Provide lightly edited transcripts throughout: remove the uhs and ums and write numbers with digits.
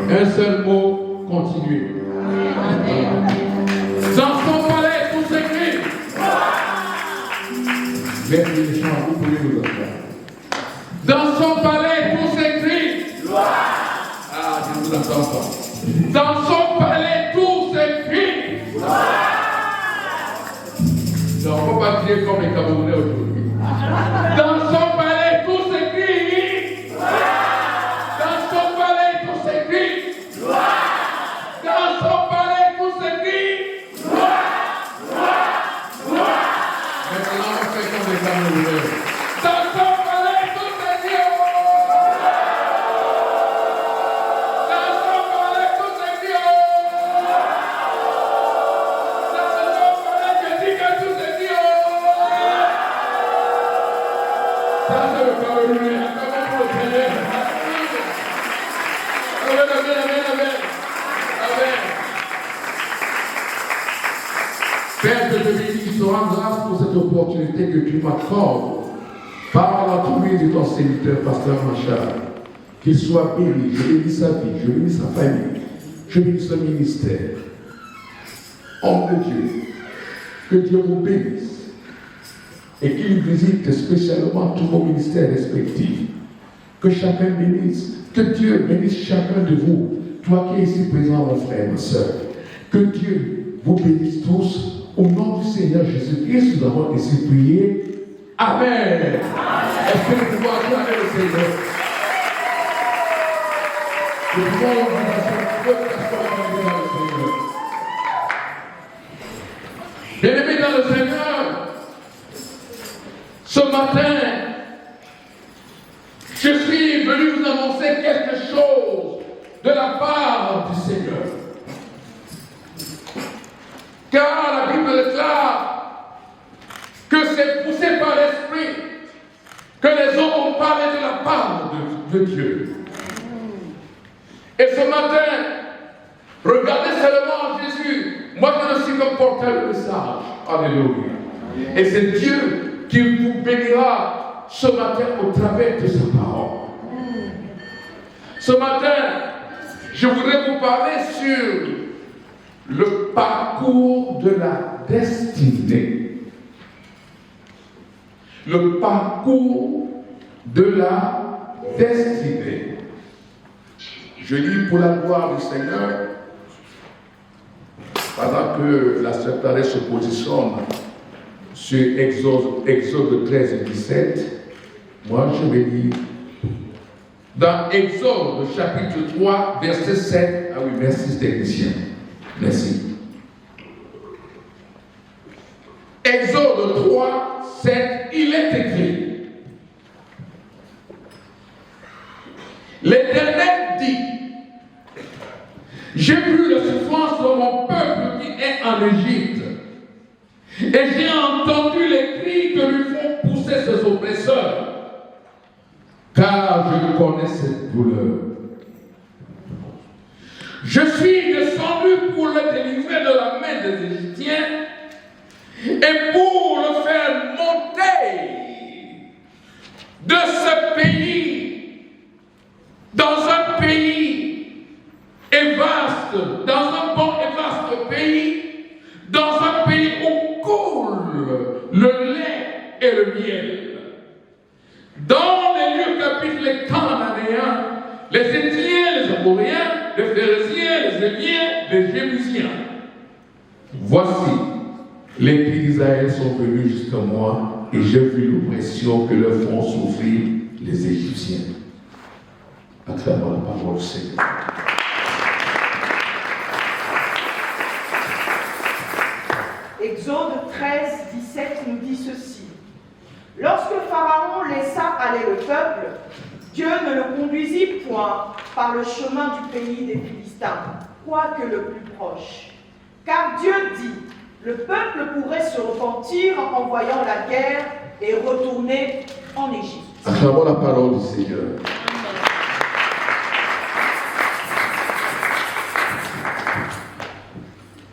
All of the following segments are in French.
Un seul mot, continuez. Dans son palais, tout s'écrit. Merci les chants, vous pouvez nous entendre. Dans son palais, tout s'écrit. Ah, je vous entends pas. Dans son palais, tout s'écrit. Non, on ne peut pas dire comme les Camerounais aujourd'hui. Dans son palais, tout s'écrit. Dans son palais, tout s'écrit. Dans son palais, tout s'écrit. Maintenant, on fait comme les Camerounais. Dans son palais, tout s'écrit. Dans son palais, tout s'écrit. Dans son palais, je dis que tout s'écrit. Ça, c'est le Camerounais. Comment pour le Seigneur? Amen. Père, que je bénis, je te rends grâce pour cette opportunité que tu m'accordes. Parle à tout lui de ton serviteur, pasteur Machar. Qu'il soit béni, je bénis sa vie, je bénis sa famille, je bénis son ministère. Homme de Dieu, que Dieu vous bénisse et qu'il visite spécialement tous vos ministères respectifs. Que chacun bénisse, que Dieu bénisse chacun de vous, toi qui es ici présent, mon frère, ma soeur. Que Dieu vous bénisse tous. Au nom du Seigneur Jésus-Christ, nous avons ainsi prié. Amen. Est-ce que nous pouvons acclamer le Seigneur? Nous pouvons nous Seigneur. Bien-aimés dans le Seigneur, ce matin, je suis venu vous annoncer quelque chose de la part du Seigneur. Car la Bible déclare que c'est poussé par l'Esprit que les hommes ont parlé de la part de Dieu. Et ce matin, regardez seulement Jésus. Moi, je ne suis que porteur de message. Alléluia. Et c'est Dieu qui vous bénira ce matin au travers de sa parole. Ce matin, je voudrais vous parler sur le parcours de la destinée. Le parcours de la destinée. Je lis pour la gloire du Seigneur, pendant que la sœur Thérèse se positionne sur Exode 13 et 17, moi je vais lire dans Exode chapitre 3, verset 7, ah oui, merci technicien. Merci. Exode 3, 7, il est écrit. L'Éternel dit, j'ai vu la souffrance de mon peuple qui est en Égypte, et j'ai entendu les cris que lui font pousser ses oppresseurs, car je connais cette douleur. Je suis descendu pour le délivrer de la main des Égyptiens et pour le faire monter de ce pays dans un pays vaste, dans un bon et vaste pays, dans un pays où coule le lait et le miel. Dans les lieux qu'habitent les Cananéens, les Étiens, les Amoréens, les Phérésiens, les Éviens, les Jébusiens. Voici, les pays d'Israël sont venus jusqu'à moi et j'ai vu l'oppression que leur font souffrir les Égyptiens. Acclamons la parole du Seigneur. Exode 13, 17 nous dit ceci. Lorsque Pharaon laissa aller le peuple, Dieu ne le conduisit point par le chemin du pays des Philistins, quoique le plus proche. Car Dieu dit, le peuple pourrait se repentir en voyant la guerre et retourner en Égypte. Acclamons la parole du Seigneur.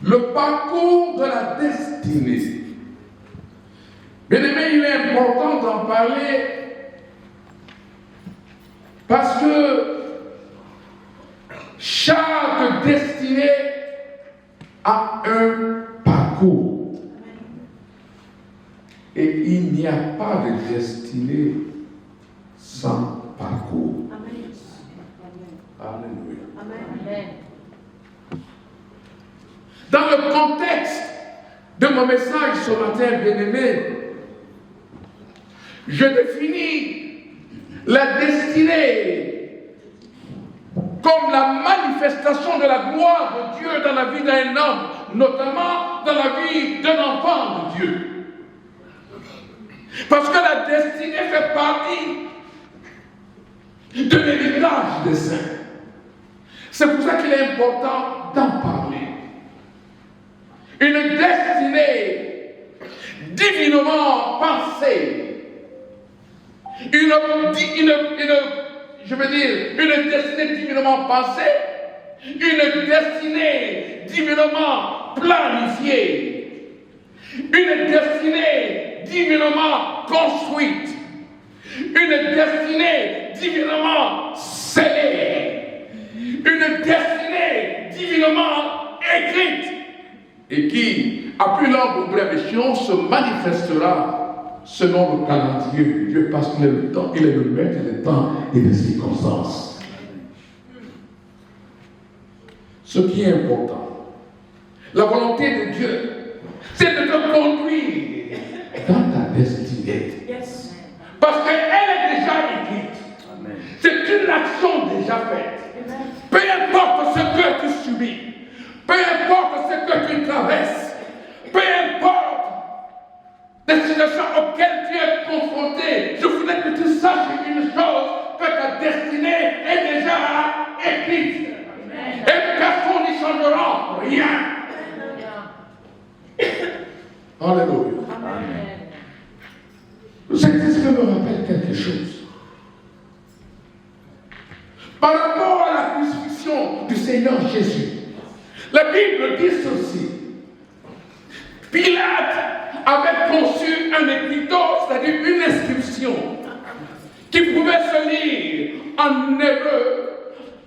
Le parcours de la destinée. Bien aimé, il est important d'en parler parce que Chaque destinée a un parcours. Et il n'y a pas de destinée sans parcours. Alléluia. Amen. Dans le contexte de mon message ce matin, bien-aimé, je définis la destinée comme la manifestation de la gloire de Dieu dans la vie d'un homme, notamment dans la vie d'un enfant de Dieu. Parce que la destinée fait partie de l'héritage des saints. C'est pour ça qu'il est important d'en parler. Une destinée divinement pensée. Une destinée divinement pensée, une destinée divinement planifiée, une destinée divinement construite, une destinée divinement scellée, une destinée divinement écrite, et qui, à plus longue ou brève échéance, se manifestera selon le calendrier de Dieu, parce qu'il est le temps, il est le maître des temps et des circonstances. Ce qui est important, la volonté de Dieu, c'est de te conduire dans ta destinée. Yes. Parce qu'elle est déjà écrite. Amen. C'est une action déjà faite. Amen. Peu importe ce que tu subis, peu importe ce que tu traverses, peu importe les situations auxquelles tu es confronté, je voudrais que tu saches une chose, que ta destinée est déjà écrite. Et personne n'y changera rien. Alléluia. Cette histoire me rappelle quelque chose. Par rapport à la crucifixion du Seigneur Jésus, la Bible dit ceci. Pilate avait conçu un écriteau, c'est-à-dire une inscription, qui pouvait se lire en hébreu,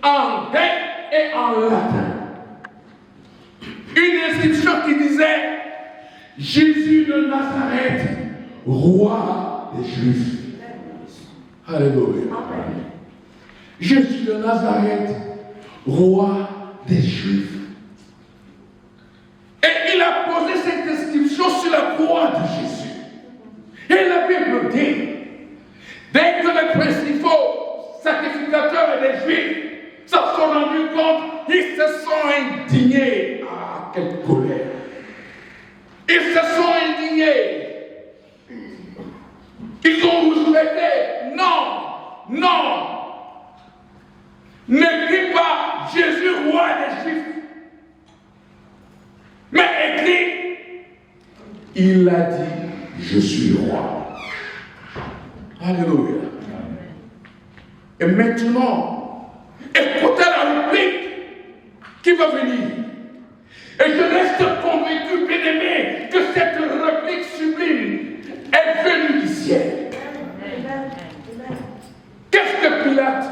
en grec et en latin. Une inscription qui disait « Jésus de Nazareth, roi des Juifs ». Alléluia. Jésus de Nazareth, roi des Juifs. Et il a posé cette inscription sur la croix de Jésus. Et la Bible dit, dès que les principaux sacrificateurs et les Juifs se sont rendus compte, ils se sont indignés. Ah, quelle colère! Ils se sont indignés. Ils ont souhaité, non, non, n'écris pas Jésus, roi des Juifs. Mais écrit, il a dit, je suis roi. Alléluia. Et maintenant, écoutez la réplique qui va venir. Et je reste convaincu, bien-aimé, que cette réplique sublime est venue du ciel. Qu'est-ce que Pilate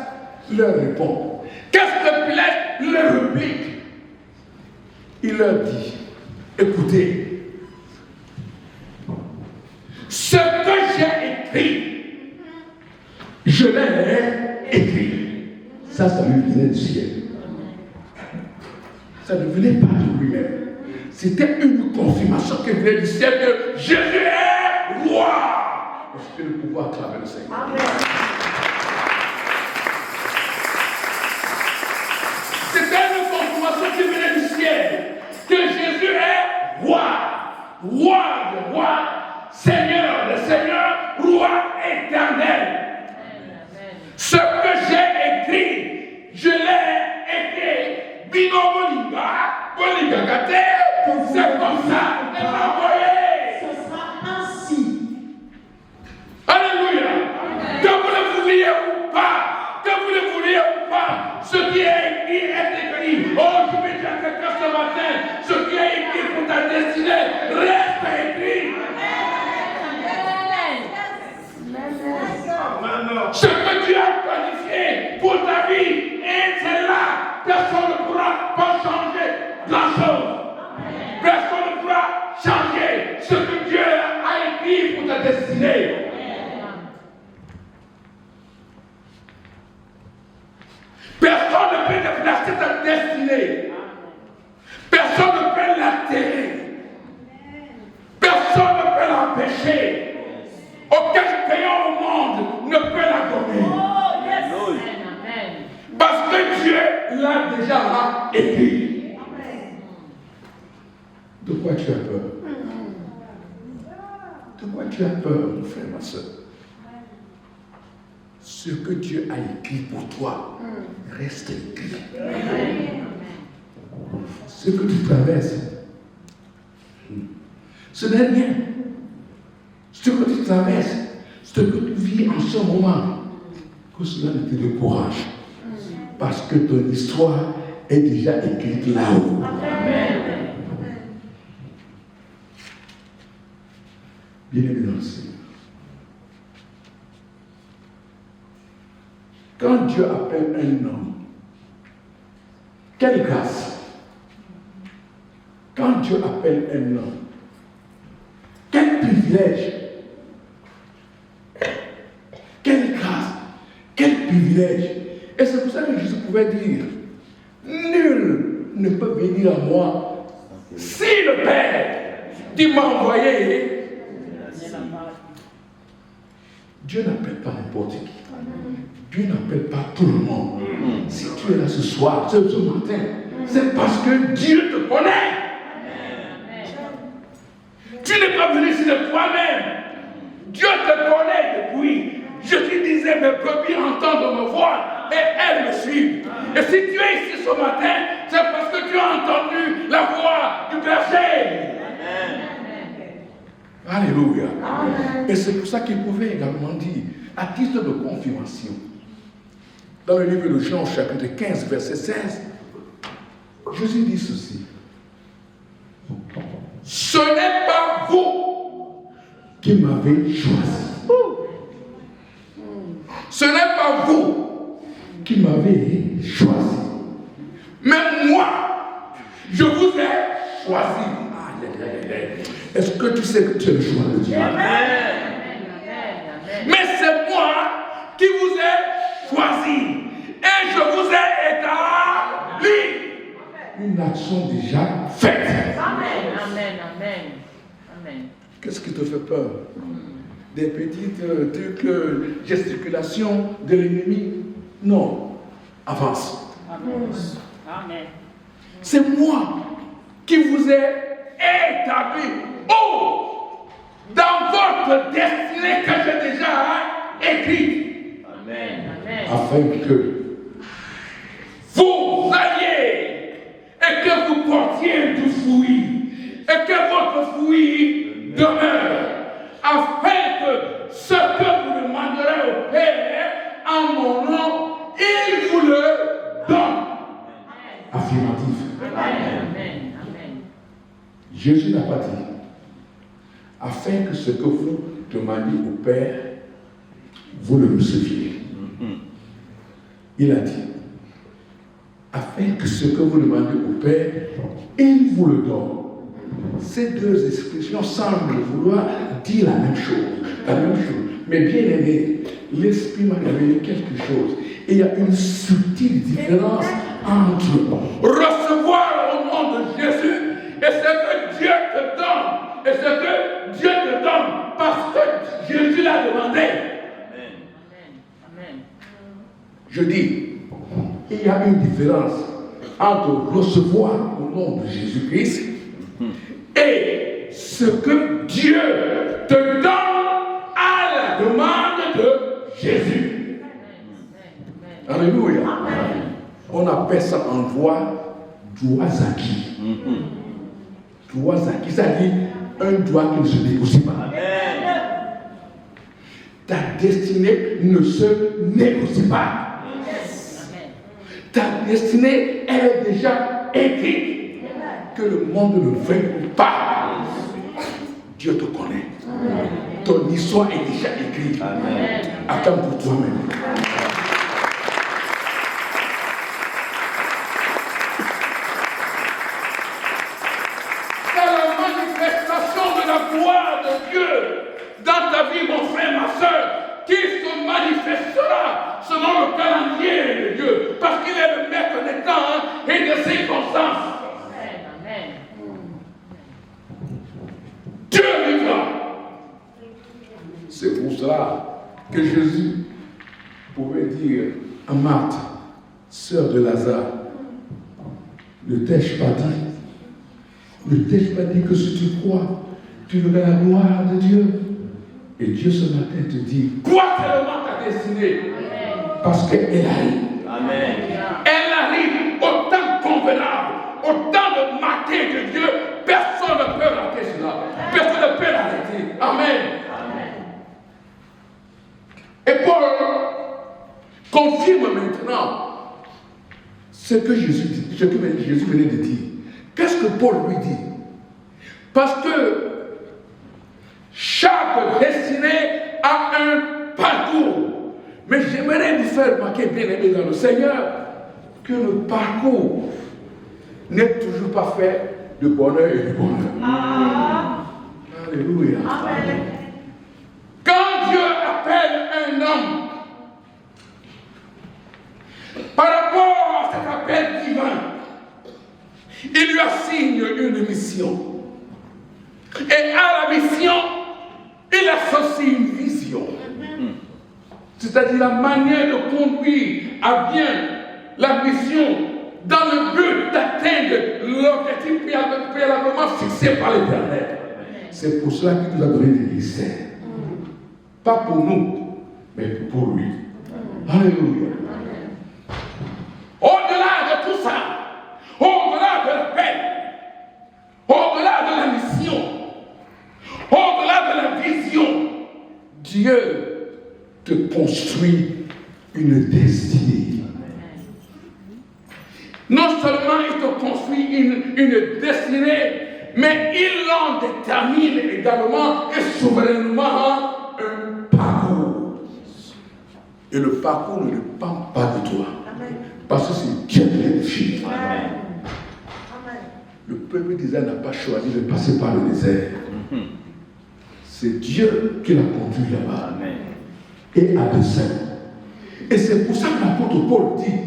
leur répond? Qu'est-ce que Pilate leur réplique? Il leur dit, écoutez, ce que j'ai écrit, je l'ai écrit. Ça lui venait du ciel. Ça ne venait pas de lui-même. C'était une confirmation qui venait du ciel que Jésus est roi. Est-ce que le pouvoir acclamer le Seigneur? Amen. C'était une confirmation qui venait du ciel que Jésus est roi. Roi de rois, Seigneur de seigneurs, roi éternel. Ce que j'ai écrit, je l'ai écrit. Bino Bolinga, Bolinga Gate, c'est comme ça, elle m'a envoyé. Ce sera ainsi. Alléluia. Que vous le vouliez ou pas, que vous le vouliez ou pas, ce qui est écrit est écrit. Oh, je vais dire à quelqu'un ce matin, ce qui est écrit pour ta destinée reste écrit. Ce que tu as planifié pour ta vie, et c'est là, personne destinée. Personne ne peut l'altérer. Personne ne peut l'empêcher. Aucun crayon au monde ne peut la gommer. Parce que Dieu l'a déjà écrit. De quoi tu as peur? De quoi tu as peur, mon frère, ma soeur? Ce que Dieu a écrit pour toi reste écrit. Ce que tu traverses, ce n'est rien. Ce que tu traverses, ce que tu vis en ce moment, que cela ne te décourage. Parce que ton histoire est déjà écrite là-haut. Bien-aimé dans le Seigneur. Quand Dieu appelle un homme, quelle grâce! Quand Dieu appelle un homme, quel privilège! Quelle grâce! Quel privilège! Et c'est pour ça que Jésus pouvait dire, nul ne peut venir à moi si le Père qui m'a envoyé. Dieu n'appelle pas n'importe qui. Dieu n'appelle pas tout le monde. Si tu es là ce soir, ce matin, c'est parce que Dieu te connaît. Tu n'es pas venu ici de toi-même. Dieu te connaît depuis. Je te disais, mes brebis entendent ma voix et elles me suivent. Et si tu es ici ce matin, c'est parce que tu as entendu la voix du berger. Alléluia. Amen. Et c'est pour ça qu'il pouvait également dire, à titre de confirmation, dans le livre de Jean, chapitre 15, verset 16, Jésus dit ceci. Ce n'est pas vous qui m'avez choisi. Ce n'est pas vous qui m'avez choisi. Mais moi, je vous ai choisi. Est-ce que tu sais que tu es le choix de Dieu? Amen. Mais c'est moi qui vous ai choisi. Et je vous ai établi. Une action déjà faite. Amen. Amen. Amen. Amen. Qu'est-ce qui te fait peur? Des petites gesticulations de l'ennemi? Non. Avance. Amen. C'est moi qui vous ai établi. Oh! Dans votre destinée que j'ai déjà écrite. Amen. Afin que vous alliez et que vous portiez du fruit et que votre fruit demeure, afin que ce que vous demanderez au Père en mon nom, il vous le donne. Affirmatif. Amen. Jésus n'a pas dit, afin que ce que vous demandez au Père, vous le receviez. Il a dit, afin que ce que vous demandez au Père, il vous le donne. Ces deux expressions semblent vouloir dire la même chose. Mais bien aimé, l'Esprit m'a révélé quelque chose. Et il y a une subtile différence entre recevoir au nom de Jésus et ce que Dieu te donne. Et ce que Dieu te donne parce que Jésus l'a demandé. Amen. Je dis, il y a une différence entre recevoir au nom de Jésus-Christ et ce que Dieu te donne à la demande de Jésus. Alléluia. On appelle ça en droit acquis. Droits acquis, c'est-à-dire un droit qui ne se négocie pas. Ta destinée ne se négocie pas. Ta destinée, elle est déjà écrite. Que le monde ne veuille pas. Dieu te connaît. Ton histoire est déjà écrite. Attends pour toi-même. C'est la manifestation de la gloire de Dieu dans ta vie, mon frère, ma soeur, qui se manifestera selon le calendrier de Dieu, parce qu'il est le maître des temps et que Jésus pouvait dire à Marthe, sœur de Lazare, ne t'ai-je pas dit que si tu crois, tu verras la gloire de Dieu? Et Dieu ce matin te dit, crois tellement ta destinée, parce qu'elle arrive. Amen. Elle arrive au temps convenable, au temps de marquer de Dieu. Personne ne peut rater cela. Personne ne peut l'arrêter. Amen. Et Paul confirme maintenant ce que Jésus venait de dire. Qu'est-ce que Paul lui dit? Parce que chaque destinée a un parcours. Mais j'aimerais vous faire remarquer, bien aimé dans le Seigneur, que le parcours n'est toujours pas fait de bonheur et de bonheur. Alléluia. Amen. Quand Dieu appelle un homme, par rapport à cet appel divin, il lui assigne une mission. Et à la mission, il associe une vision. C'est-à-dire la manière de conduire à bien la mission dans le but d'atteindre l'objectif préalablement fixé par l'Éternel. C'est pour cela qu'il nous a donné des ministères. Pas pour nous, mais pour lui. Alléluia. Au-delà de tout ça, au-delà de l'appel, au-delà de la mission, au-delà de la vision, Dieu te construit une destinée. Non seulement il te construit une destinée, mais il en détermine également et souverainement un parcours. Et le parcours ne dépend pas de toi. Parce que c'est Dieu qui l'a défini. Le peuple d'Israël n'a pas choisi de passer par le désert. C'est Dieu qui l'a conduit là-bas. Et à dessein. Et c'est pour ça que l'apôtre Paul dit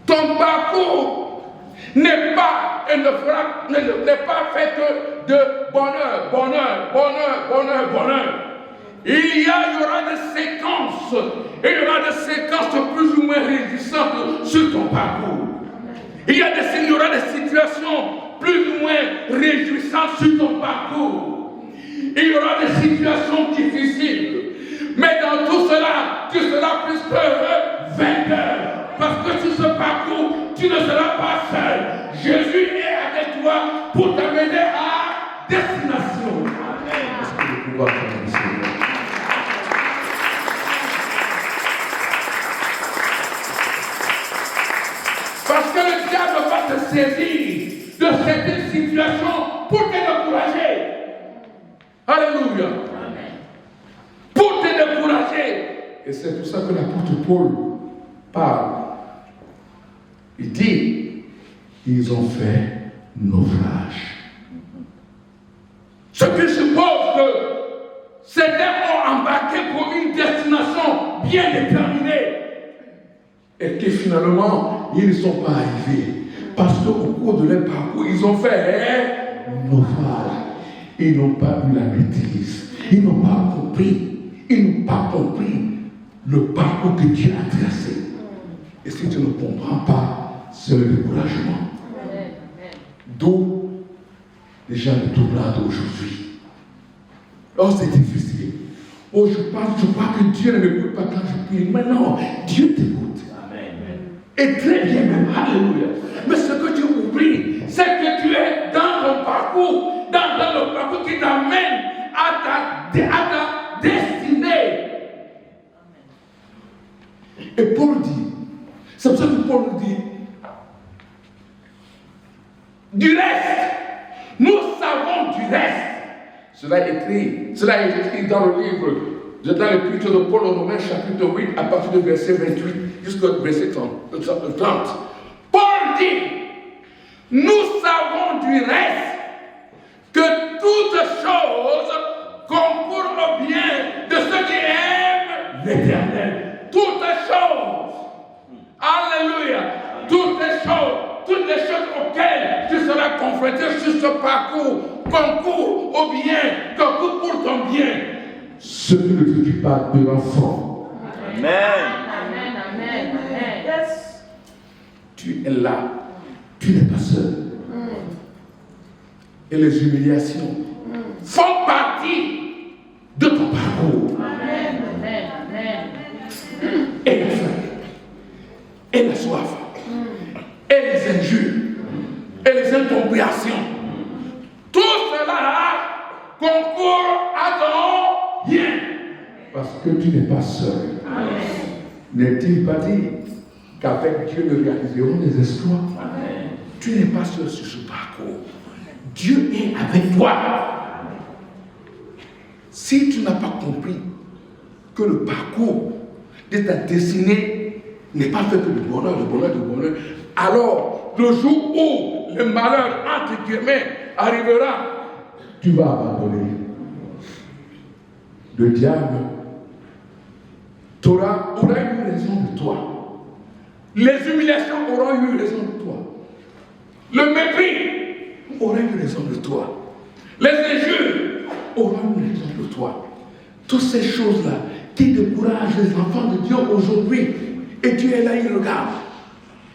ton parcours n'est pas fait que de bonheur. Il y aura des séquences, plus ou moins réjouissantes sur ton parcours. Il y aura des situations plus ou moins réjouissantes sur ton parcours. Il y aura des situations difficiles. Mais dans tout cela, tu seras plus que vainqueur. Parce que sur ce parcours, tu ne seras pas seul. Jésus est avec toi pour t'amener à destination. Amen. Est-ce que le pouvoir commencer? Parce que le diable va te saisir de cette situation pour te décourager. Alléluia. Amen. Pour te décourager. Et c'est pour ça que l'apôtre Paul parle. Il dit, ils ont fait naufrage. Ce qui suppose que certains ont embarqué pour une destination bien déterminée. Et que finalement, ils ne sont pas arrivés. Parce qu'au cours de leur parcours, ils ont fait naufrage. Ils n'ont pas eu la maîtrise. Ils n'ont pas compris. Ils n'ont pas compris le parcours que Dieu a tracé. Et si tu ne comprends pas, c'est le découragement. D'où les gens de tourmentent aujourd'hui. Oh, c'est difficile. Oh, je crois que Dieu ne m'écoute pas quand je prie. Mais non, Dieu t'écoute. Et très bien même. Alléluia. Mais ce que tu oublies, c'est que tu es dans ton parcours, dans le parcours qui t'amène à ta destinée. Et Paul dit, c'est pour ça que Paul nous dit, du reste, nous savons du reste. Cela est écrit dans le livre, dans l'épître de Paul aux Romains, chapitre 8, à partir du verset 28 jusqu'au verset 30. Paul dit, nous savons du reste que toutes choses concourent au bien de ceux qui aiment l'Éternel. Toutes choses. Alléluia. Toutes les choses auxquelles tu seras confronté sur ce parcours concourent au bien, concourent pour ton bien. Ce qui ne te tue pas te rend fort. Amen. Amen. Amen. Amen. Yes. Tu es là. Tu n'es pas seul. Et les humiliations font partie de ton parcours. Amen. Amen. Amen. Et la faim, et la soif, et les injures, et les incompréhensions. Tout cela concourt à ton bien. Parce que tu n'es pas seul. N'est-il pas dit qu'avec Dieu nous réaliserons des exploits? Tu n'es pas seul sur ce parcours. Dieu est avec toi. Si tu n'as pas compris que le parcours de ta destinée n'est pas fait que de bonheur, de bonheur, de bonheur, alors le jour où le malheur, entre guillemets, arrivera, tu vas abandonner. Le diable aura eu raison de toi. Les humiliations auront eu raison de toi. Le mépris aura eu raison de toi. Les injures auront eu raison de toi. Toutes ces choses-là qui découragent les enfants de Dieu aujourd'hui. Et Dieu est là, il regarde.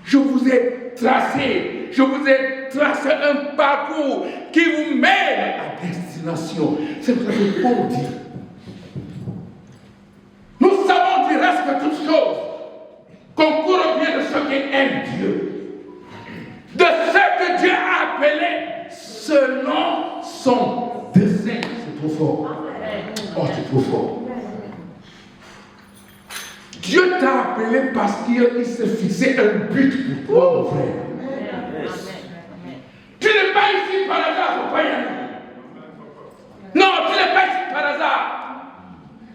Je vous ai tracé un parcours qui vous mène à destination. C'est pour ça que Paul dit. Nous savons du reste que toutes choses concourent bien de ceux qui aiment Dieu. De ceux que Dieu a appelés selon son dessein. C'est trop fort. Oh, c'est trop fort. Dieu t'a appelé parce qu'il s'est fixé un but pour toi, mon frère. Tu n'es pas ici par hasard, il ne faut pas y aller. Non, tu n'es pas ici par hasard.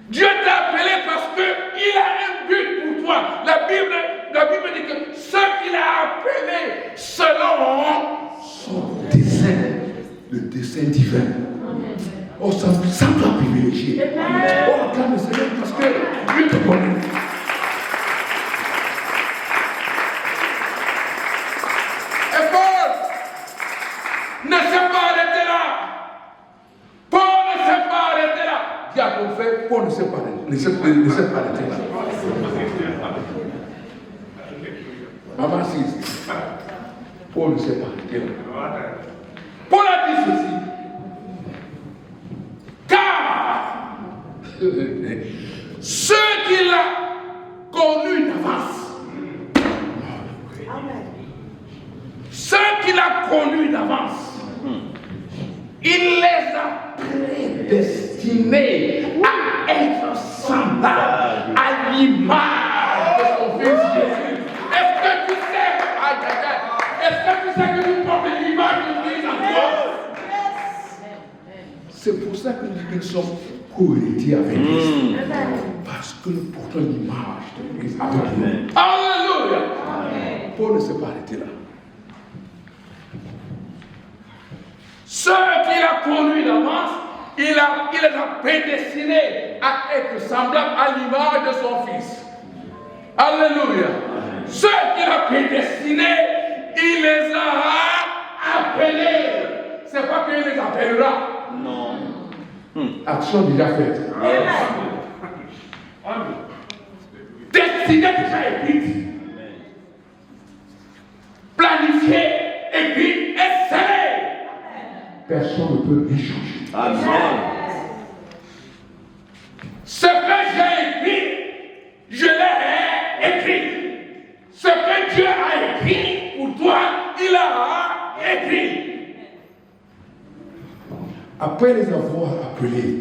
Dieu t'a appelé parce qu'il a un but pour toi. La Bible dit que ceux qu'il a appelés selon son dessein, le dessein divin. Oh, ça doit privilégier. Oh, acclame le Seigneur parce que Dieu te connaît. Et Paul ne s'est pas arrêté là. Paul ne s'est pas arrêté là. Dis à ton frère, Paul ne s'est pas arrêté là. Maman assise. Paul ne s'est pas arrêté là. Paul a dit ceci. Car ceux qu'il a connus d'avance, ceux qu'il a connus d'avance, il les a prédestinés à être semblables à l'image de son fils Jésus. Est-ce que tu sais que tu portes l'image de Christ en toi? C'est pour ça que nous sommes co-héritiers avec Christ. Parce que nous portons l'image de Christ avec nous. Alléluia! Paul ne s'est pas arrêté là. Ceux qu'il a connus d'avance, il les a prédestinés à être semblables à l'image de son Fils. Alléluia! Ceux qu'il a prédestinés, il les a appelés. C'est pas qu'il les appellera. Non. Action déjà faite. Destinée déjà écrite. Planifiée, écrite et scellée. Personne ne peut rien changer. Amen. Ce que j'ai écrit, je l'ai écrit. Ce que Dieu a écrit pour toi, il a écrit. Après les avoir appelés,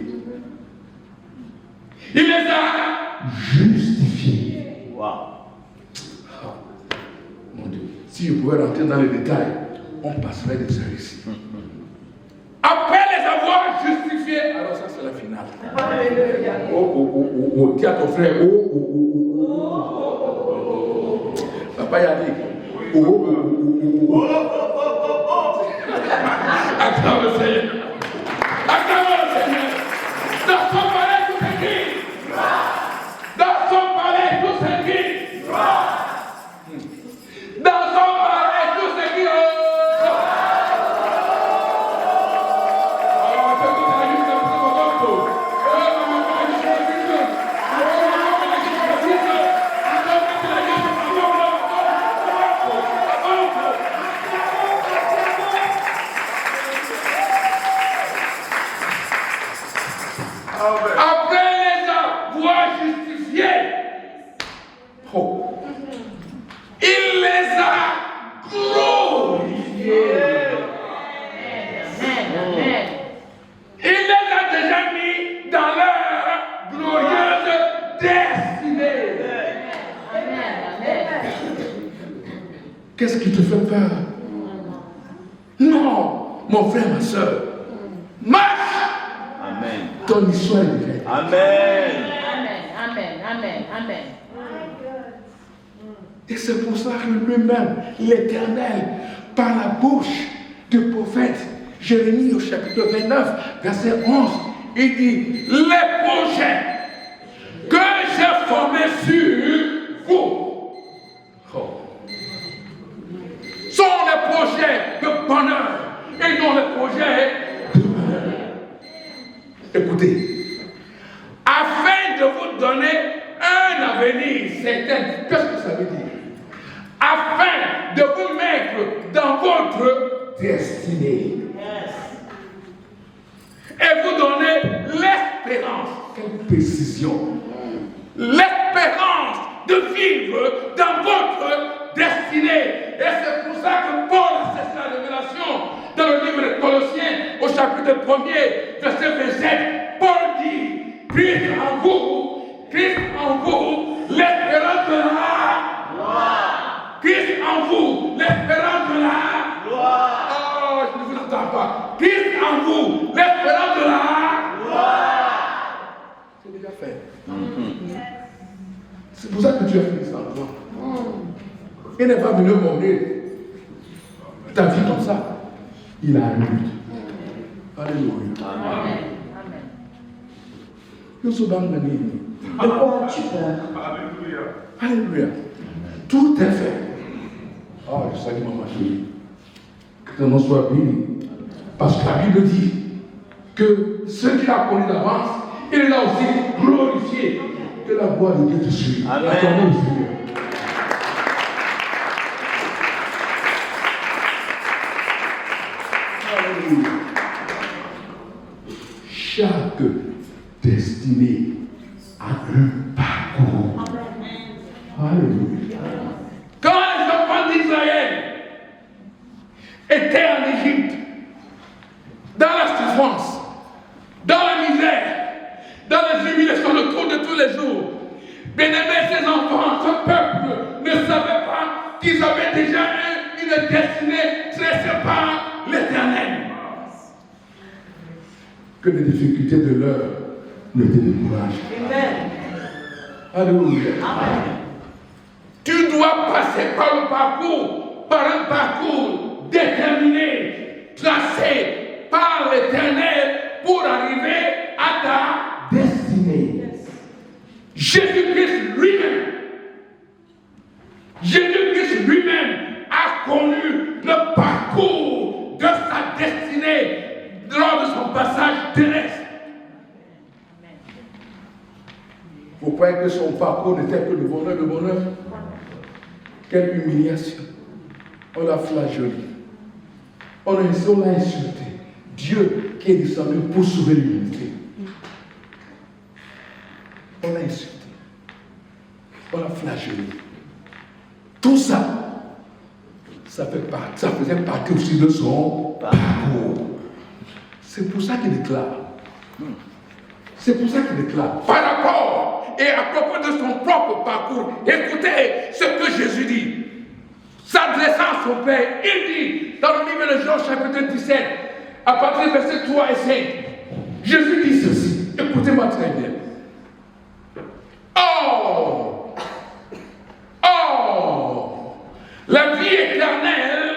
il les a justifiés. Wow. Mon Dieu, si je pouvais rentrer dans les détails, on passerait des heures ici. Après les avoir justifiés, alors ça c'est la finale. Alléluia. Oh, dis à ton frère, Papa Yannick, acclame le Seigneur. Acclame le Seigneur. Dans son palais tout s'écrit. Dans son palais tout s'écrit. Dans son palais tout s'écrit. Alors, on fait tout ça juste comme ça. Qu'est-ce qui te fait peur? Non, mon frère, ma soeur. Marche! Amen. Ton histoire est vraie. Amen. Amen. Et c'est pour ça que lui-même, l'Éternel, par la bouche du prophète Jérémie au chapitre 29, verset 11, il dit, les projets que j'ai formés sur vous sont les projets de bonheur et non les projets de malheur. Écoutez, afin de vous donner un avenir certain, qu'est-ce que ça veut dire? Afin de vous mettre dans votre destinée. Et vous donner l'espérance. Quelle précision! L'espérance de vivre dans votre destinée. Et c'est pour ça que Paul a cessé la révélation dans le livre de Colossiens, au chapitre 1er, verset 27. Paul dit, Christ en vous, l'espérance de la gloire. Christ en vous, l'espérance de la gloire. Oh, je ne vous entends pas. Christ en vous, l'espérance de la gloire. C'est déjà fait. C'est pour ça que Dieu a fait ça en toi. Il n'est pas venu monter ta vie comme ça. Il a un but. Alléluia. Amen. Nous sommes dans le nid. De quoi as-tu peur? Alléluia. Alléluia. Tout est fait. Oh, je salue maman chérie. Que ton nom soit béni. Parce que la Bible dit que ceux qui l'ont connu d'avance, il l'a aussi glorifié. Que la voix de Dieu te suive. Amen. Attendez le Seigneur. Alléluia. Chaque destinée a un parcours. Alléluia. Quand les enfants d'Israël étaient en Égypte, dans la souffrance, dans la misère, dans les humiliations, le tour de tous les jours, bien-aimés, ces enfants, ce peuple ne savait pas qu'ils avaient déjà une destinée tracée par l'Éternel. Que les difficultés de l'heure ne te découragent. Amen. Alléluia. Amen. Tu dois passer par un parcours déterminé, tracé par l'Éternel pour arriver à ta destinée. Jésus-Christ lui-même a connu le parcours de sa destinée lors de son passage terrestre. Vous croyez que son parcours n'était que le bonheur? Quelle humiliation. On l'a flagellé. On l'a insulté. Dieu qui est descendu pour sauver l'humanité. On l'a insulté. On l'a flagellé. Tout ça, ça faisait partie aussi de son parcours. C'est pour ça qu'il déclare. Par rapport et à propos de son propre parcours, écoutez ce que Jésus dit. S'adressant à son Père, il dit, dans le livre de Jean chapitre 17, à partir du verset 3 et 5, Jésus dit ceci. Écoutez-moi très bien. La vie éternelle,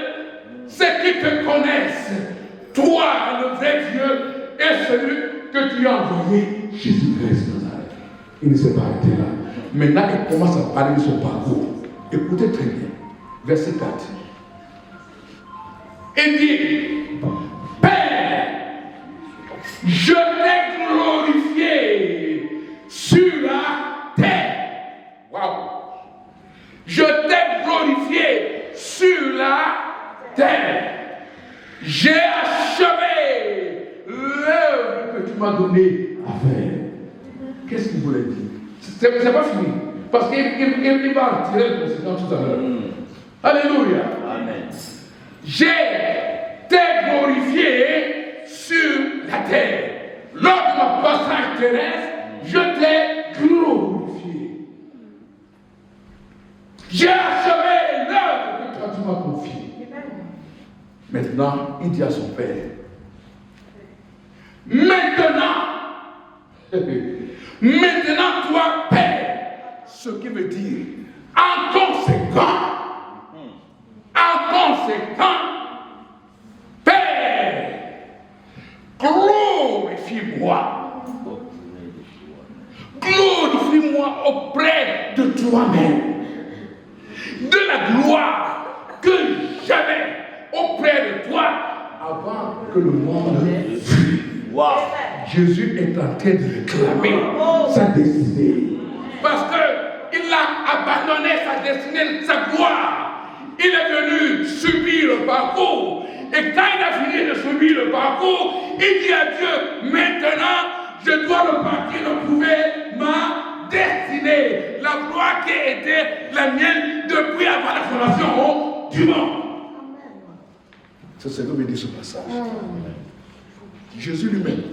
c'est qu'ils te connaissent, toi, le vrai Dieu, et celui que tu as envoyé, Jésus-Christ de Nazareth. Il ne s'est pas arrêté là. Maintenant, il commence à parler de son parcours. Écoutez très bien. Verset 4. Il dit, Père, je t'ai glorifié sur la terre. Waouh! Je t'ai glorifié sur la terre. J'ai achevé l'œuvre que tu m'as donnée à faire. Qu'est-ce qu'il voulait dire? C'est pas fini. Parce qu'il va en tirer le conséquent tout à l'heure. Alléluia. Amen. J'ai été glorifié sur la terre. Lors de mon passage terrestre, je t'ai glorifié. J'ai achevé l'œuvre que tu as tu m'as confié. Maintenant, il dit à son père, maintenant, toi, père, ce qui veut dire, en conséquent, père, glorifie-moi. Glorifie-moi auprès de toi-même. De la gloire que j'avais auprès de toi avant que le monde fût. Wow. Jésus est en train de réclamer sa destinée. Parce qu'il a abandonné sa destinée, sa gloire. Il est venu subir le parcours. Et quand il a fini de subir le parcours, il dit à Dieu, maintenant, je dois repartir retrouver ma destinée. La gloire qui était la mienne depuis avant la fondation du monde. C'est ce que veut dire ce passage. Jésus lui-même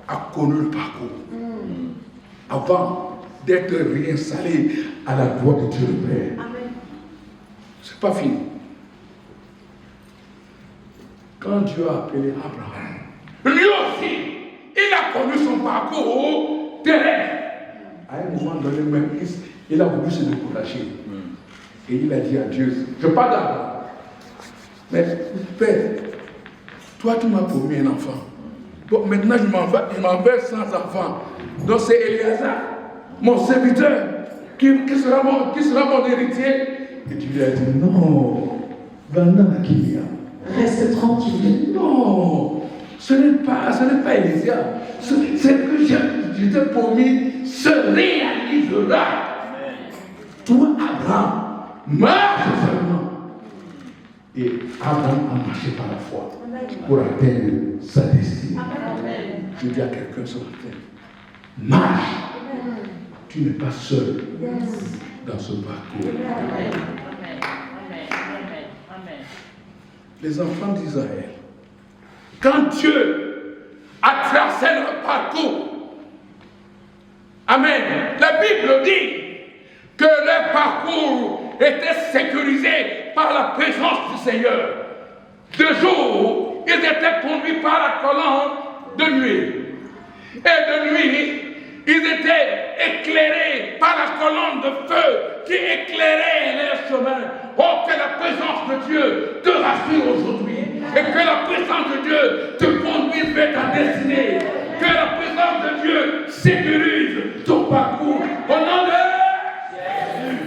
a connu le parcours avant d'être réinstallé à la gloire de Dieu le Père. C'est pas fini. Quand Dieu a appelé Abraham, lui aussi, il a connu son parcours terrestre. À un moment donné, même, il a voulu se décourager. Et il a dit à Dieu, je parle d'Abraham. Mais Père, toi tu m'as promis un enfant. Bon, maintenant je m'en vais sans enfant. Donc c'est Éléazar, mon serviteur, qui sera mon héritier. Et tu lui as dit, non, Vandakilia, reste tranquille. Non, ce n'est pas Éléazar. Ce que je t'ai promis se réalisera. Toi, Abraham, marche seulement. Et Abraham a marché par la foi pour atteindre sa destinée. Je dis à quelqu'un ce matin, marche. Tu n'es pas seul dans ce parcours. Les enfants d'Israël, quand Dieu a tracé leur parcours, amen, la Bible dit que leur parcours était sécurisé par la présence du Seigneur. De jour, ils étaient conduits par la colonne de nuit. Et de nuit, ils étaient éclairés par la colonne de feu qui éclairait les chemins. Oh, que la présence de Dieu te rassure aujourd'hui. Et que la présence de Dieu te conduise vers ta destinée. Que la présence de Dieu sécurise ton parcours. Au nom de Jésus.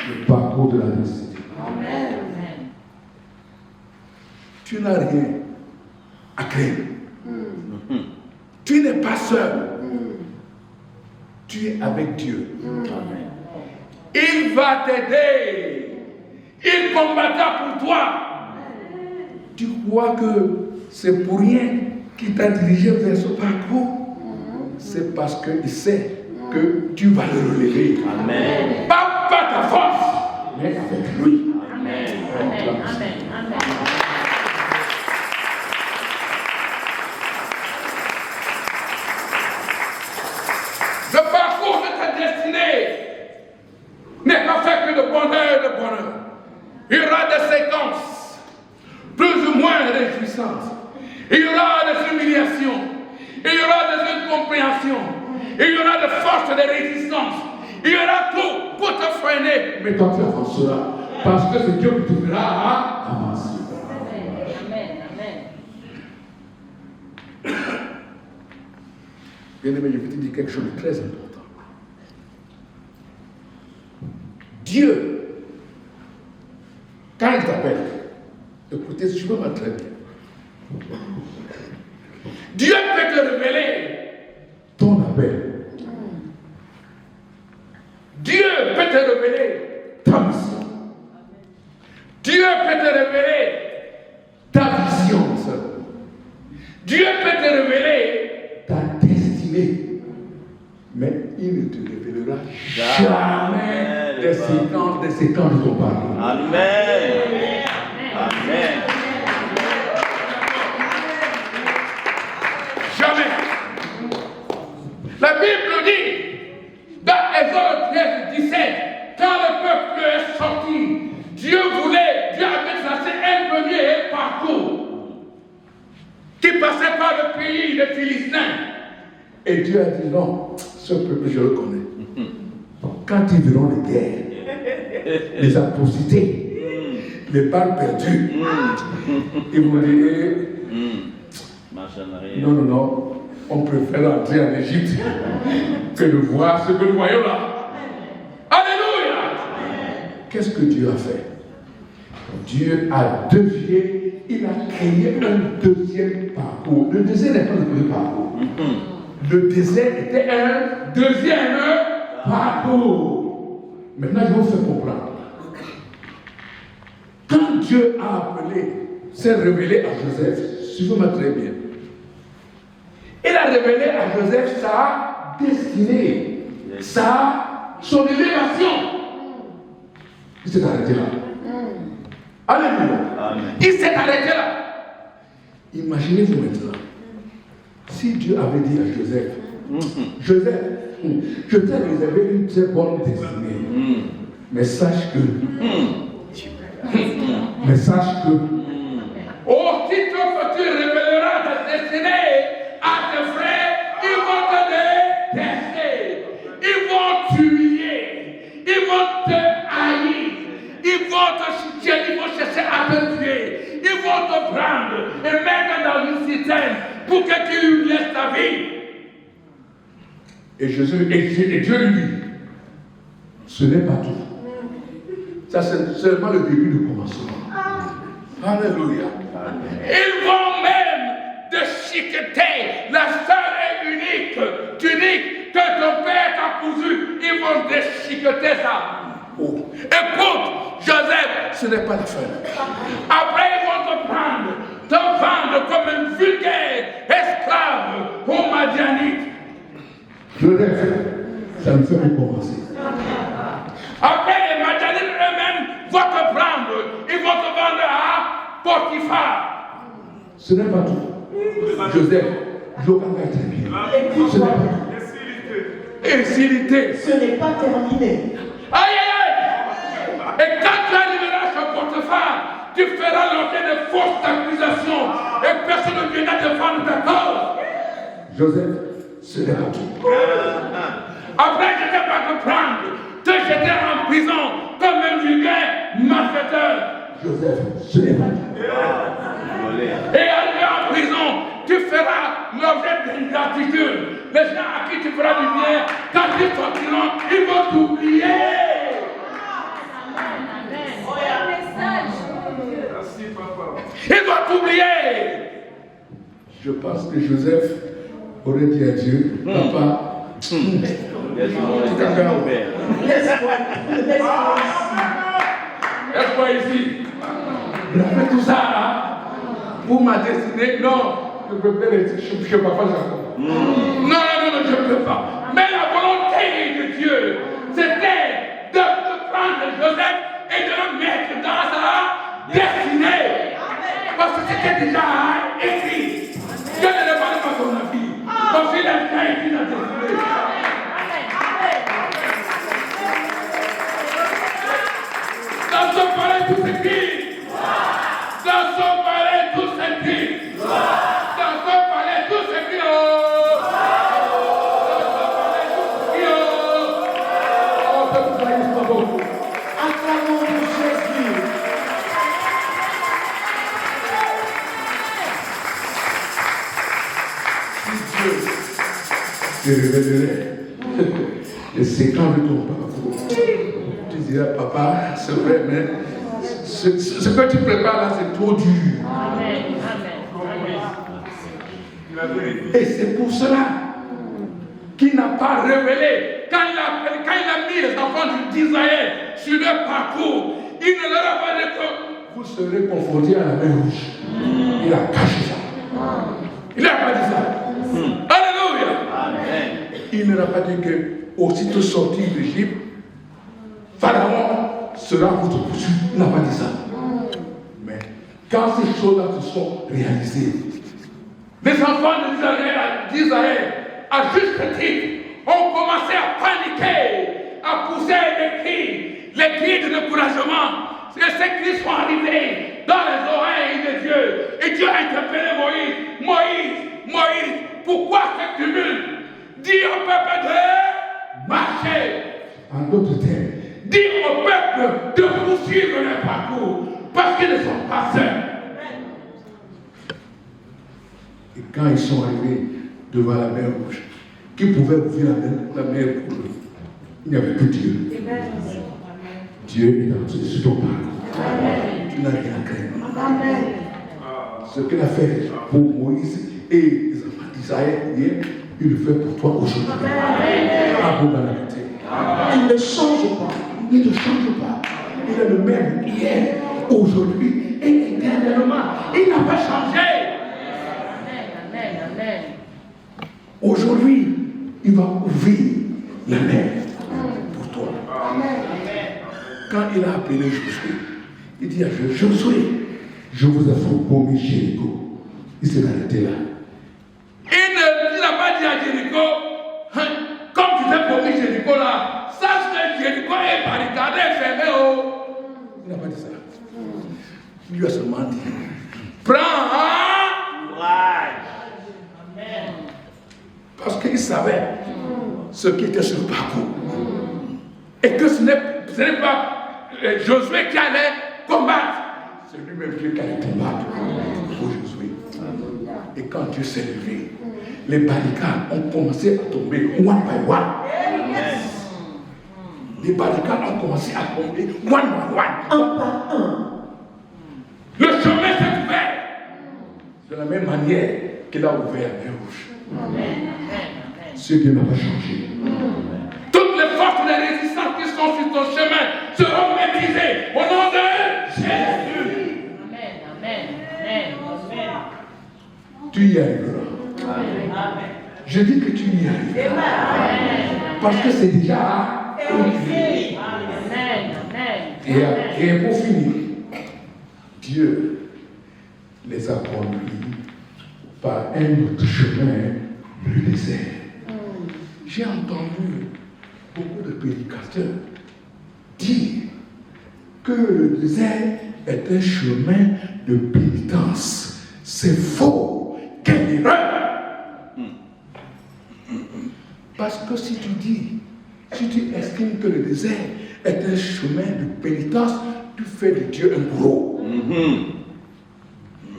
Le parcours de la destinée. Amen. Tu n'as rien à craindre. Tu n'es pas seul. Tu es avec Dieu. Il va t'aider. Il combattra pour toi. Tu crois que c'est pour rien qu'il t'a dirigé vers ce parcours? C'est parce qu'il sait que tu vas le relever. Amen. Pas ta force, mais avec lui. Amen. Amen. Amen. Le parcours de ta destinée n'est pas fait que de bonheur et de bonheur. Il y aura des séquences plus ou moins réjouissantes. Il y aura des humiliations. Il y aura des incompréhensions. Il y aura des forces de résistance. Il y aura tout pour te freiner. Mais toi tu avanceras. Parce que c'est Dieu qui te fera avancer. Amen. Amen. Bien aimé, je vais te dire quelque chose de très important. Dieu, quand il t'appelle, écoutez, je veux m'entrer bien. Dieu peut te révéler ton appel. Dieu peut te révéler ta mission. Dieu peut te révéler ta vision. Dieu peut te révéler ta destinée. Mais il ne te révélera jamais des séquences de ton parcours. Amen. Amen. Jamais. La Bible dit, dans Exode 13, 17, quand le peuple est sorti, Dieu voulait commençait par le pays des Philistins. Et Dieu a dit non, ce peuple je le connais. Quand ils verront les guerres, les atrocités, les balles perdues, ils vont dire non, on préfère entrer en Égypte que de voir ce que nous voyons là. Alléluia! Qu'est-ce que Dieu a fait? Dieu a dévié, il a créé un deuxième parcours. Le désert n'est pas le premier parcours. Le désert était un deuxième parcours. Maintenant, je vais vous faire comprendre. Quand Dieu a appelé, s'est révélé à Joseph, suivez-moi très bien. Il a révélé à Joseph sa destinée, son élévation. Il s'est arrêté là. Alléluia. Il s'est arrêté là. Imaginez-vous maintenant, si Dieu avait dit à Joseph, Joseph, je t'ai réservé une très bonne destinée, mais sache que, aussitôt que tu révéleras ta destinée à tes frères, ils vont te détester, ils vont tuer, ils vont te haïr, ils vont chercher à te tuer, ils vont te prendre et mettre dans une citerne pour que tu laisses ta vie. Et Dieu lui dit, ce n'est pas tout. Ça c'est seulement le début du commencement. Alléluia. Ils vont même déchiqueter la seule et unique tunique que ton père t'a cousue. Ils vont déchiqueter ça. Oh. Écoute, Joseph, ce n'est pas la fin. Après, ils vont te vendre comme un vulgaire esclave aux Madianites. Joseph, ça me fait recommencer. Après, les Madianites eux-mêmes vont te prendre. Ils vont te vendre à Potiphar. Ce n'est pas tout. Joseph, Jogan va être bien. Ce n'est pas tout. Exilité. Ce n'est pas terminé. Aïe, aïe, aïe. Et quand tu arriveras chez Potiphar, tu feras l'objet de fausses accusations et personne ne viendra défendre ta cause. Joseph, ce n'est pas tout. Après, je ne vais pas te prendre, te jeter en prison comme un vulgaire malfaiteur. Joseph, ce n'est pas tout. Et arrivé en prison, tu feras l'objet d'ingratitude. Les gens à qui tu feras du bien, quand ils sortiront, ils vont t'oublier. Ils vont t'oublier. Je pense que Joseph aurait dit à Dieu, papa, laisse-moi ici. Il a fait tout ça pour ma destinée. Non, je peux pas chez papa Jacob. Non, je ne peux pas. Mais la volonté de Dieu, c'était de prendre Joseph et de le mettre dans sa destinée. Parce que c'était déjà écrit. Dieu ne demande pas ton avis. Parce qu'il a déjà écrit la destinée. Dans son palais tout s'écrit. Dans son palais tout s'écrit. Dans son palais tout s'écrit. Acclamons Jésus. Si Dieu te révélerait les séquences de ton parcours, tu dirais, papa, c'est vrai, mais ce que tu prépares là, c'est trop dur. Amen. Et c'est pour cela qu'il n'a pas révélé. Quand il a mis les enfants d'Israël sur leur parcours, il ne leur a pas dit que vous serez confrontés à la mer rouge. Il a caché ça. Il n'a pas dit ça. Alléluia. Il ne leur a pas dit que, aussitôt sorti d'Égypte, Pharaon sera votre poursuite. Il n'a pas dit ça. Mais quand ces choses-là se sont réalisées, les enfants d'Israël, à juste titre, ont commencé à paniquer, à pousser les cris de découragement. Et ces cris sont arrivés dans les oreilles de Dieu. Et Dieu a interpellé Moïse. Moïse, pourquoi ce tumulte? Dis au peuple de marcher. En d'autres termes, Dis au peuple de poursuivre leur parcours parce qu'ils ne sont pas seuls. et quand ils sont arrivés devant la mer Rouge, qui pouvait ouvrir la mer pour eux? Il n'y avait que Dieu. Dieu est entré sur ton parcours. Tu n'as rien à craindre. Ce qu'il a fait pour Moïse et les enfants d'Israël hier, il le fait pour toi aujourd'hui. Il ne change pas. Il ne change pas. Il est le même hier, aujourd'hui et éternellement. Il n'a pas changé. Aujourd'hui, il va ouvrir la mer pour toi. Quand il a appelé Josué, il dit à Josué, je vous ai promis Jéricho. Il s'est arrêté là. Il n'a pas dit à Jéricho, comme tu t'es promis Jéricho là, sache que Jéricho est barricadé, fermé. Il n'a pas dit ça. Il lui a seulement dit, Prends courage. parce qu'il savait ce qui était sur le parcours. Et que ce n'est pas Josué qui allait combattre. c'est lui-même Dieu qui allait combattre pour Josué. Et quand Dieu s'est levé, les barricades ont commencé à tomber one by one. Les barricades ont commencé à tomber one by one. Un par un. Le chemin s'est ouvert. De la même manière qu'il a ouvert la mer Rouge. Ce Dieu n'a pas changé. Toutes les forces de résistance qui sont sur ton chemin seront maîtrisées au nom de Jésus. Tu y arriveras. Je dis que tu y arriveras. Parce que c'est déjà écrit. Et pour finir, Dieu les a conduits par un autre chemin, le désert. J'ai entendu beaucoup de prédicateurs dire que le désert est un chemin de pénitence. C'est faux. Quelle erreur! Parce que si tu estimes que le désert est un chemin de pénitence, tu fais de Dieu un bourreau.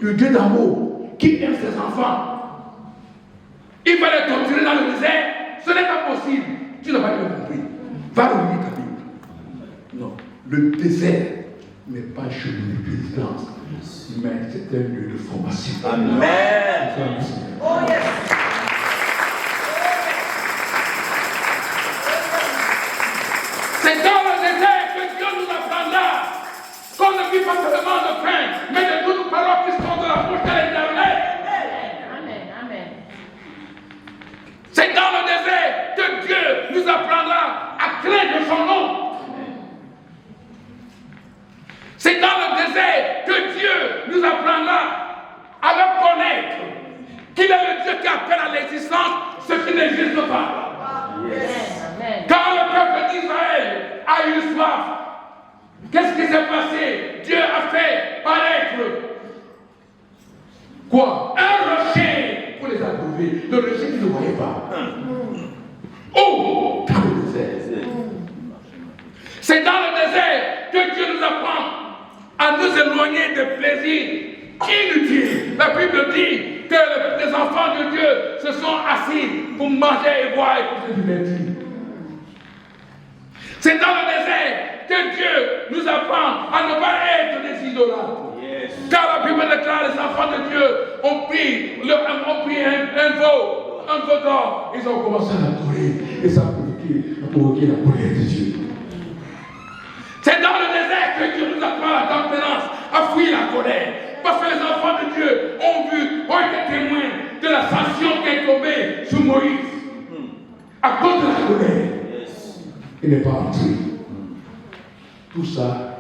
Le Dieu d'amour qui aime ses enfants, Il va les torturer dans le désert. Ce n'est pas possible. tu n'as pas bien compris. Va relire ta Bible. Non, le désert n'est pas un chemin de pénitence, mais c'est un lieu de formation. Amen. Oh yes. C'est dans le désert que Dieu nous apprendra qu'on ne vit pas seulement de pain, mais de toutes les paroles qui sont de la bouche de l'Éternel. C'est dans le désert que Dieu nous apprendra à craindre son nom. C'est dans le désert que Dieu nous apprendra à le connaître. Qu'il est le Dieu qui appelle à l'existence ce qui n'existe pas. Quand le peuple d'Israël a eu soif, qu'est-ce qui s'est passé? Dieu a fait paraître quoi? Un rocher Pour les abreuver, le rocher qu'ils ne voyaient pas. Oh! Dans le désert. C'est dans le désert que Dieu nous apprend à nous éloigner des plaisirs inutiles. La Bible dit que les enfants de Dieu se sont assis pour manger et boire et pour se divertir. C'est dans le désert que Dieu nous apprend à ne pas être des idolâtres. Car la Bible déclare les enfants de Dieu ont pris un veau d'or. Ils ont commencé à l'adorer et ça a provoqué la colère de Dieu. C'est dans le désert que Dieu nous apprend la tempérance, à fuir la colère. Parce que les enfants de Dieu ont été témoins de la sanction qui est tombée sur Moïse. À cause de la colère. Il n'est pas entré. Tout ça,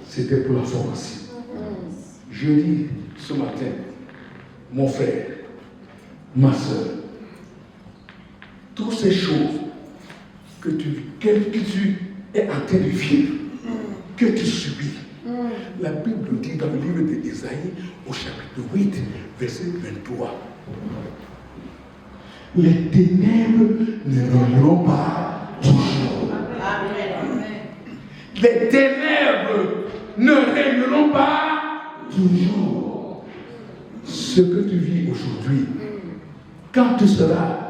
c'était pour la formation. Je dis ce matin, mon frère, ma soeur, toutes ces choses que tu es en train de vivre, que tu subis, La Bible dit dans le livre d'Ésaïe, au chapitre 8, verset 23, les ténèbres ne régneront pas toujours. Les ténèbres ne régneront pas toujours. Ce que tu vis aujourd'hui, quand tu seras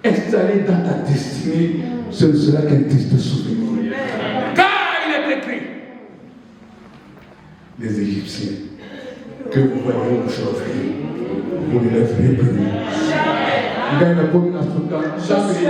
installé dans ta destinée, ce ne sera qu'un triste souvenir. Car il est écrit, les Égyptiens que vous voyez aujourd'hui, vous ne les verrez plus. Jamais.